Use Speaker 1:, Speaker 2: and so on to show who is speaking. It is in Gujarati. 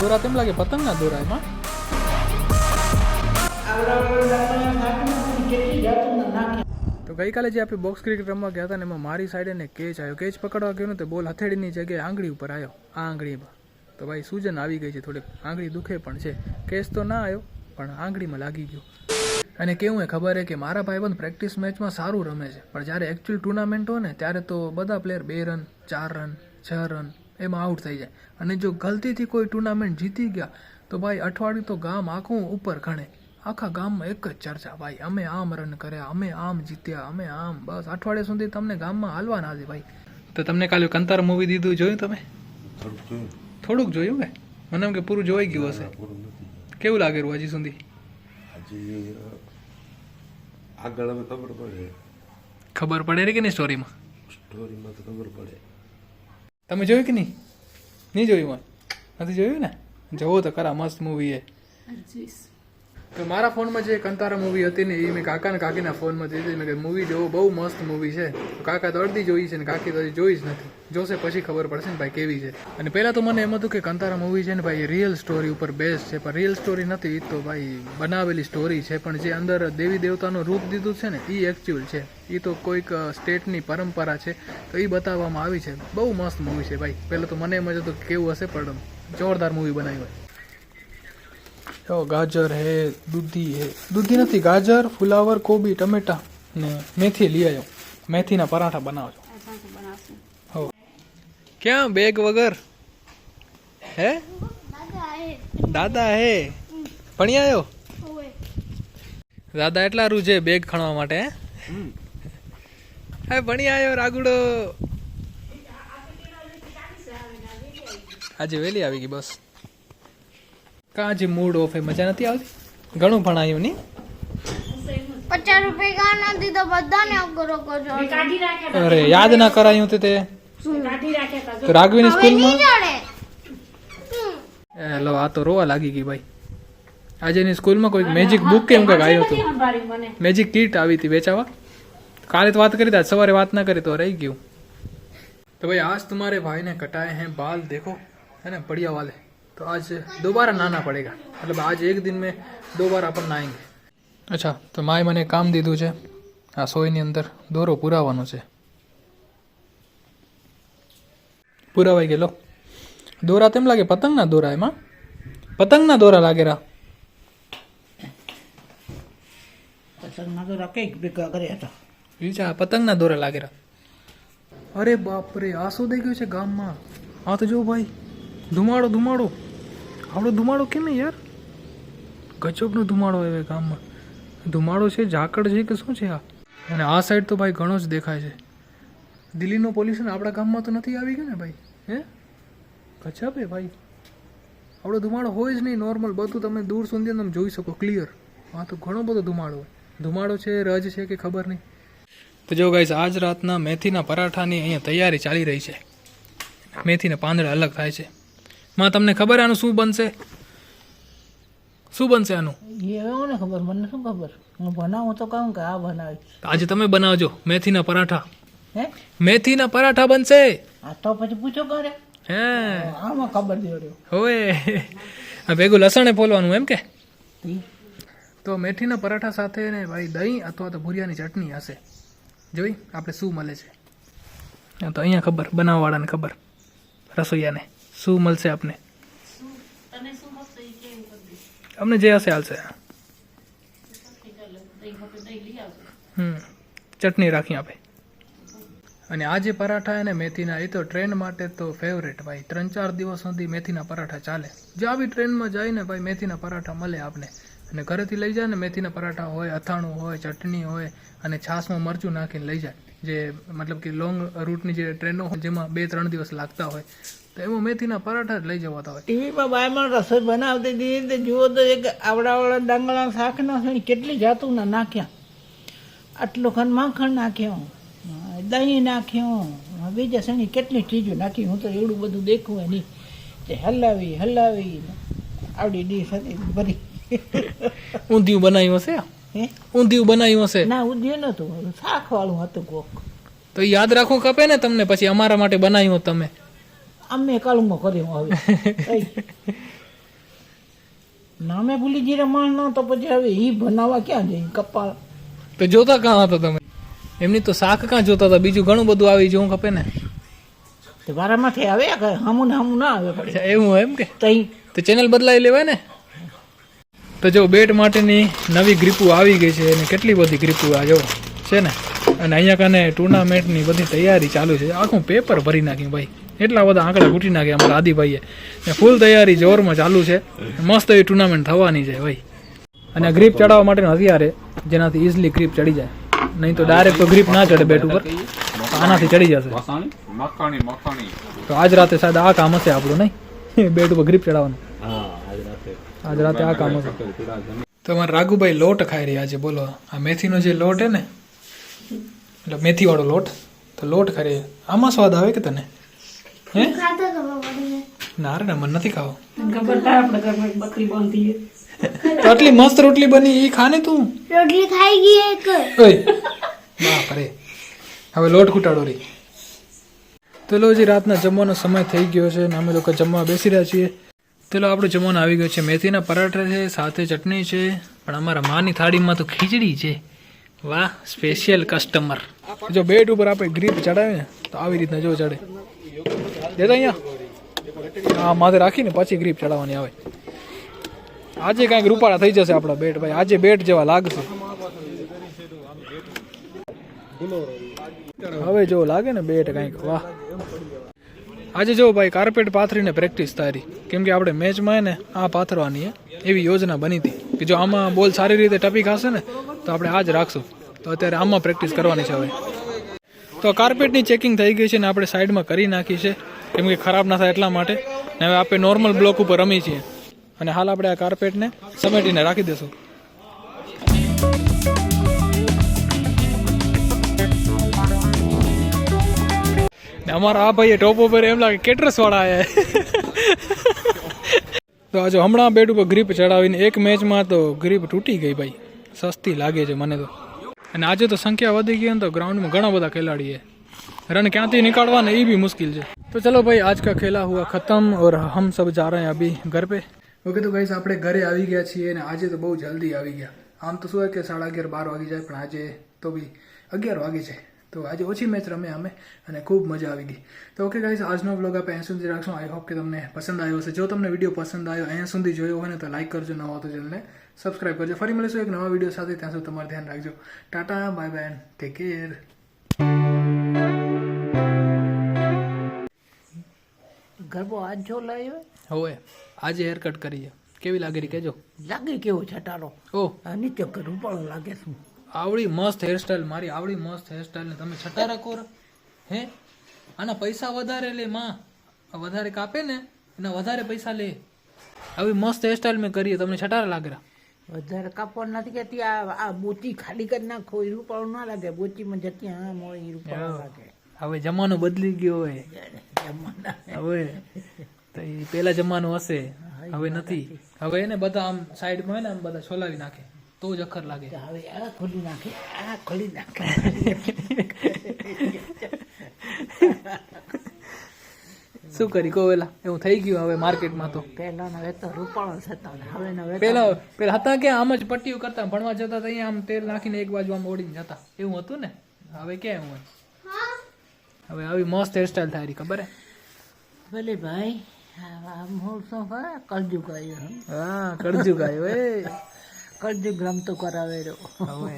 Speaker 1: દોરા તેમ લાગે પતંગના દોરા એમાં. તો ગઈકાલે જે આપણે બોક્સ ક્રિકેટ રમવા ગયા હતા ને એમાં મારી સાઈડે ને કેચ આવ્યો. કેચ પકડવા ગયો ને તો બોલ હથેળીની જગ્યાએ આંગળી ઉપર આવ્યો, આ આંગળીમાં. તો ભાઈ સૂજન આવી ગઈ છે, થોડીક આંગળી દુખે પણ છે. કેચ તો ના આવ્યો પણ આંગળીમાં લાગી ગયો. અને કેવું એ ખબર છે કે મારા ભાઈબંધ પ્રેક્ટિસ મેચમાં સારું રમે છે, પણ જ્યારે એકચ્યુઅલ ટુર્નામેન્ટ હોય ને ત્યારે તો બધા પ્લેયર 2 રન 4 રન 6 રન એમાં આઉટ થઈ જાય. અને જો ગલતીથી કોઈ ટુર્નામેન્ટ જીતી ગયા તો ભાઈ અઠવાડિયું તો ગામ આખું ઉપર ગણે. આખા ગામમાં એક જ ચર્ચા, ભાઈ અમે આમ રન કર્યા, અમે આમ જીત્યા, અમે આમ. બસ અઠવાડિયા સુધી તમને ગામમાં હાલવા ના દે ભાઈ. તો તમને કાલે કંતારા મૂવી દીધું જોયું તમે? થોડુંક જોયું કે મને એમ કે પૂરું જોઈ ગયું હશે. કેવું લાગેલું હજી સુધી?
Speaker 2: આગળ હવે
Speaker 1: ખબર પડે કે નહીં સ્ટોરીમાં?
Speaker 2: સ્ટોરીમાં તો ખબર પડે.
Speaker 1: તમે જોયું કે નહીં? નહીં જોયું? નથી જોયું ને? જોવો તો ખરા, મસ્ત મૂવી છે. તો મારા ફોનમાં જે કંતારા મૂવી હતી ને એ મેં કાકા ને કાકીના ફોનમાં જોઈ. મેં કહ્યું મૂવી જોવો, બહુ મસ્ત મૂવી છે. કાકા તો અડધી જોઈ છે ને કાકી તો જોઈ જ નથી. જોશે પછી ખબર પડશે ને ભાઈ કેવી છે. અને પહેલાં તો મને એમ હતું કે કંતારા મૂવી છે ને ભાઈ રિયલ સ્ટોરી ઉપર બેઝ છે, પણ રિયલ સ્ટોરી નથી. એ તો ભાઈ બનાવેલી સ્ટોરી છે, પણ જે અંદર દેવી દેવતાનું રૂપ દીધું છે ને એ એકચ્યુઅલ છે. એ તો કોઈક સ્ટેટની પરંપરા છે તો એ બતાવવામાં આવી છે. બહુ મસ્ત મૂવી છે ભાઈ. પહેલાં તો મને એમ જ હતું કેવું હશે, પણ જોરદાર મૂવી બનાવી હોય. જો ગાજર હે, દૂધી હે, દૂધી નથી, ગાજર, ફુલાવર, કોબી, ટમેટા ને મેથી લઈ આવ્યો. મેથીના પરાઠા બનાવજો. હો ક્યાં બેગ વગર હે? દાદા હે ભણી આવ્યો? દાદા એટલા રૂ છે બેગ ખણવા માટે. હે ભણી આવ્યો રાગુડો. આજે વહેલી આવી ગઈ બસ. કાં જે મૂડ ઓફ એ મજા નથી આવતી? ઘણું ભણાયું નહીં?
Speaker 3: 50 રૂપિયા ના દીધો બધાને અગરો કરજો.
Speaker 1: અરે યાદ ના કરાયું તે તો રાઘવીની સ્કૂલમાં. લો આ તો રોવા લાગી ગઈ ભાઈ. આજે એની સ્કૂલમાં કોઈ મેજિક બુક કેમ કંઈક આવ્યો હતું, મેજિક કીટ આવી હતી વેચાવા. કાલે તો વાત કરી था, सवारे बात ना करे तो रह गई. तो भाई आज तुम्हारे भाई ने कटाए हैं बाल, देखो है ना बढ़िया वाले. तो आज दोबारा नहाना पड़ेगा, मतलब आज एक दिन में 2 बार अपन नहाएंगे. अच्छा तो माए મને કામ દીધું છે. આ સોયની અંદર દોરો પુરાવાનો છે. પુરાવાઈ ગયેલો. દોરા તેમ લાગે પતંગના દોરા, એમાં પતંગના દોરા લાગેરા.
Speaker 4: પતંગના દોરા કઈક ભેગા કર્યા હતા.
Speaker 1: વિચાર પતંગના દોરા લાગેરા. અરે બાપ રે, આ શું થઈ ગયું છે ગામમાં? આ તો જો ભાઈ ધુમાડો ધુમાડો. આવડો ધુમાડો કેમ યાર? ગજબનો ધુમાડો આવે ગામમાં. ધુમાડો છે, ઝાકળ છે કે શું છે આ? અને આ સાઈડ તો ભાઈ ઘણો જ દેખાય છે. દિલ્હીનો પોલ્યુશન આપણા ગામમાં તો નથી આવી ગયું ને ભાઈ? હે ગજબ હે ભાઈ. આવડો ધુમાડો હોય જ નહીં નોર્મલ. બધું તમે દૂર સુધી તમે જોઈ શકો ક્લિયર. આ તો ઘણો બધો ધુમાડો હોય. ધુમાડો છે, રજ છે કે ખબર નહીં. તો જો ગાઈસ આજ રાતના મેથીના પરાઠાની અહીંયા તૈયારી ચાલી રહી છે. મેથીના પાંદડા અલગ થાય છે. માં તમને ખબર આનું શું બનશે? શું બનશે આનું?
Speaker 4: એવું ને ખબર, મને શું ખબર. હું બનાવું તો કહું કે આ બનાવીશ.
Speaker 1: આજે તમે બનાવજો મેથીના પરાઠા.
Speaker 4: હે
Speaker 1: મેથીના પરાઠા બનશે.
Speaker 4: આ તો પછી પૂછો કરે.
Speaker 1: હે
Speaker 4: આમાં ખબર દેવડ્યો
Speaker 1: હોય. આ ભેગું લસણે ફોલવાનું એમ કે?
Speaker 4: ઈ
Speaker 1: તો મેથીના પરાઠા સાથે ને ભાઈ દહીં અથવા તો ભુરિયાની ચટણી હશે. જોઈ આપણે શું મળે છે. તો અહીંયા ખબર, બનાવવાવાળાને ખબર, રસોઈયાને શું મળશે આપને. અમને જે હશે હાલશે. ચટણી રાખી આપે. અને આ જે પરાઠા એને મેથીના, એ તો ટ્રેન માટે તો ફેવરેટ ભાઈ. 3-4 દિવસ સુધી મેથીના પરાઠા ચાલે. જે આવી ટ્રેનમાં જાય ને ભાઈ મેથીના પરાઠા મળે આપને. અને ઘરેથી લઈ જાય ને મેથીના પરાઠા હોય, અથાણું હોય, ચટણી હોય અને છાશમાં મરચું નાખીને લઈ જાય. જે મતલબ કે લોંગ રૂટની જે ટ્રેનો હોય જેમાં 2-3 દિવસ લાગતા હોય તો એમાં મેથીના પરાઠા જ લઈ જવાતા હોય.
Speaker 4: ટીવીમાં બાયમાં રસોઈ બનાવતી હતી તો જુઓ તો એક આવડાવાળા ડાંગળા શાક ના કેટલી જાતું ના નાખ્યા. આટલું ખન માખણ નાખ્યો, દહીં નાખ્યો, બીજા શેની કેટલી ચીજો નાખી. હું તો એવડું બધું દેખવું નહીં. તે હલાવી આવડી ડીશ હતી ભરી.
Speaker 1: ઊંધિયું બનાવ્યું હશે?
Speaker 4: હે
Speaker 1: ઊંધિયું બનાવ્યું હશે?
Speaker 4: ના ઊંધિયું નતું, શાક વાળું હતું કોક.
Speaker 1: તો યાદ રાખવું ખપે ને તમને. પછી અમારા માટે બનાવ્યું તમે.
Speaker 4: અમે કાળુમાં કર્યું હવે. નામે ભૂલી જઈએ માણસ ના તો પછી હવે ઈ બનાવવા ક્યાં જઈ કપાળ.
Speaker 1: તો જોતા કાં હતા તમે? એમની તો શાક કાં જોતા હતા? બીજું ઘણું બધું આવી જોવું ખપે ને.
Speaker 4: તો વારામાંથી આવે કે હામું ને હામું ના આવે પડે
Speaker 1: એવું હોય એમ કે?
Speaker 4: તઈ
Speaker 1: તો ચેનલ બદલાઈ લેવાય ને. તો જો બેટ માટેની નવી ગ્રીપો આવી ગઈ છે અને કેટલી બધી ગ્રીપો આ જો છે ને. અને અહીંયા કને ટુર્નામેન્ટની બધી તૈયારી ચાલુ છે. આખું પેપર ભરી નાખ્યું ભાઈ, એટલા બધા આંકડા ઘૂંટી નાખ્યા અમારા આદિભાઈએ. ને ફૂલ તૈયારી જોરમાં ચાલુ છે. મસ્ત એવી ટુર્નામેન્ટ થવાની છે ભાઈ. અને આ ગ્રીપ ચડાવવા માટેનું હથિયાર છે જેનાથી ઇઝીલી ગ્રીપ ચડી જાય. નહીં તો ડાયરેક્ટ તો ગ્રીપ ના ચડે બેટ ઉપર, આનાથી ચડી જશે. તો આજ રાતે સાહેબ આ કામ હશે આપણું, નહીં બેટ ઉપર ગ્રીપ ચડાવવાનું. આજ રાતે આ કામ હશે. તો અમારા રાઘુભાઈ લોટ ખાઈ રહ્યા છે. બોલો, આ મેથીનો જે લોટ હે ને, એટલે મેથી વાળો લોટ, તો લોટ ખાઈ રહ્યા. આમાં સ્વાદ આવે કે તને? હે
Speaker 3: ખાતો તો પડી
Speaker 1: ના રે ના, મને નથી ખાવો.
Speaker 4: ખબર થાય આપણે ઘરમાં બકરી બાંધીએ.
Speaker 1: તો આટલી મસ્ત રોટલી બની એ ખાને તું.
Speaker 3: રોટલી ખાઈ ગઈ એક.
Speaker 1: ઓય બાપ રે, હવે લોટ ખૂટાડો રી. તો લો જી, રાતના જમવાનો સમય થઈ ગયો છે અને અમે લોકો જમવા બેસી રહ્યા છીએ. તો લો, આપણો જમવાનો આવી ગયો છે. મેથીના પરાઠા છે, સાથે ચટણી છે, પણ અમારા માની થાળીમાં તો ખીચડી છે. વાહ, સ્પેશિયલ કસ્ટમર. જો બેટ ઉપર આપણે ગ્રીપ ચડાવે ને તો આવી રીતના જો ચડે. દેતા અહીંયા હા માથે રાખીને પછી ગ્રીપ ચડાવવાની આવે. આજે કાંઈક રૂપાળા થઈ જશે આપણા બેટ ભાઈ. આજે બેટ જેવા લાગશે. હવે જો લાગે ને બેટ કાંઈક. વાહ, આજે જો ભાઈ કાર્પેટ પાથરીને પ્રેક્ટિસ તારી, કેમ કે આપણે મેચમાં ને આ પાથરવાની એવી યોજના બની હતી કે જો આમાં બોલ સારી રીતે ટપી ખાશે ને તો આપણે આ જ રાખશું. તો અત્યારે આમાં પ્રેક્ટિસ કરવાની છે હવે. તો કાર્પેટની ચેકિંગ થઈ ગઈ છે ને આપણે સાઈડમાં કરી નાખી છે, કેમ કે ખરાબ ના થાય એટલા માટે. ને હવે આપણે નોર્મલ બ્લોક ઉપર રમી છીએ અને હાલ આપણે આ કાર્પેટને સમેટીને રાખી દઈશું. ને અમારા આ ભાઈએ ટોપ ઉપર એમ લાગે કેટરસ વાળા આયા. તો આજે હમણાં બેટ ઉપર ગ્રીપ ચડાવીને એક મેચમાં તો ગ્રીપ તૂટી ગઈ ભાઈ. સસ્તી લાગે છે મને તો. અને આજે તો સંખ્યા વધી ગઈ ને તો ગ્રાઉન્ડમાં ઘણા બધા ખેલાડી છે. રન ક્યાંથી નીકાળવાના એ બી મુશ્किल છે. તો ચલો ભાઈ, આજ કા ખેલા હુआ ખતમ और हम सब जा रहे हैं अभी घर पे. ઓકે તો ગાઈસ, આપણે ઘરે આવી ગયા છીએ અને આજે તો બહુ જલ્દી આવી ગયા. આમ તો શું હોય કે 11:30-12 વાગી જાય, પણ આજે તો બી 11 વાગે છે. તો આજે ઓછી મેચ રમ્યા અમે અને ખૂબ મજા આવી ગઈ. તો ઓકે ગાઈસ, આજનો વ્લોગ આપણે અહીંયા સુધી રાખશું. આઈ હોપ કે તમને પસંદ આવ્યો હશે. જો તમને વિડીયો પસંદ આવ્યો, અહીંયા સુધી જોયો હોય ને તો લાઈક કરજો, નવા તો ચેનલને સબસ્ક્રાઈબ કરજો. ફરી મળીશું એક નવા વિડીયો સાથે. ત્યાં સુધી તમારું ધ્યાન રાખજો. Tata, bye bye, take care.
Speaker 4: ગરબો આજ જો લાવ્યો
Speaker 1: હવે આજે હેર કટ કરીએ. કેવી લાગે રી કેજો.
Speaker 4: લાગે કેવો છટારો.
Speaker 1: ઓ
Speaker 4: આ નીચે રૂપાળો લાગે શું?
Speaker 1: આવડી મસ્ત હેરસ્ટાઈલ, મારી આવડી મસ્ત હેરસ્ટાઈલ ને તમે છટારા કોર હે? આના પૈસા વધારે લે માં, વધારે કાપે ને એના વધારે પૈસા લે. આવી મસ્ત હેરસ્ટાઈલ મેં કરીએ, તમને છટારા લાગે?
Speaker 4: વધારે કાપવા નથી કહેતી. આ બોચી ખાલી કરી નાખો, એ રૂપાળો ના લાગે. બોચીમાં જતી આમ હોય એ રૂપાળો લાગે.
Speaker 1: હવે જમાનો બદલી ગયો હોય. હવે તો એ પેલા જમાનો હશે, હવે નથી. હવે એને બધા આમ સાઈડમાં હોય ને આમ બધા છોલાવી નાખે તો જ અખર લાગે.
Speaker 4: હવે આ ખોલી નાખે, આ ખોલી નાખે.
Speaker 1: શું કરી કહો? પેલા એવું થઈ ગયું હવે માર્કેટમાં. તો
Speaker 4: પહેલા હવે તો રૂપાળો થતા, હવે
Speaker 1: પેલા હતા કે આમ જ પટ્ટીઓ કરતા, ભણવા જતા તો અહીંયા આમ તેલ નાખીને એક બાજુ આમ ઓડીને જતા, એવું હતું ને. હવે ક્યાં એવું હોય? હવે આવી મસ્ત હેરસ્ટાઈલ થાય, ખબર હે?
Speaker 4: ભલે ભાઈ, આમ હું શું કરે? કળજુગ આવ્યો.
Speaker 1: હા, કળજુગ આવ્યો.
Speaker 4: કળજુગ રમતો કરાવે.
Speaker 1: હવે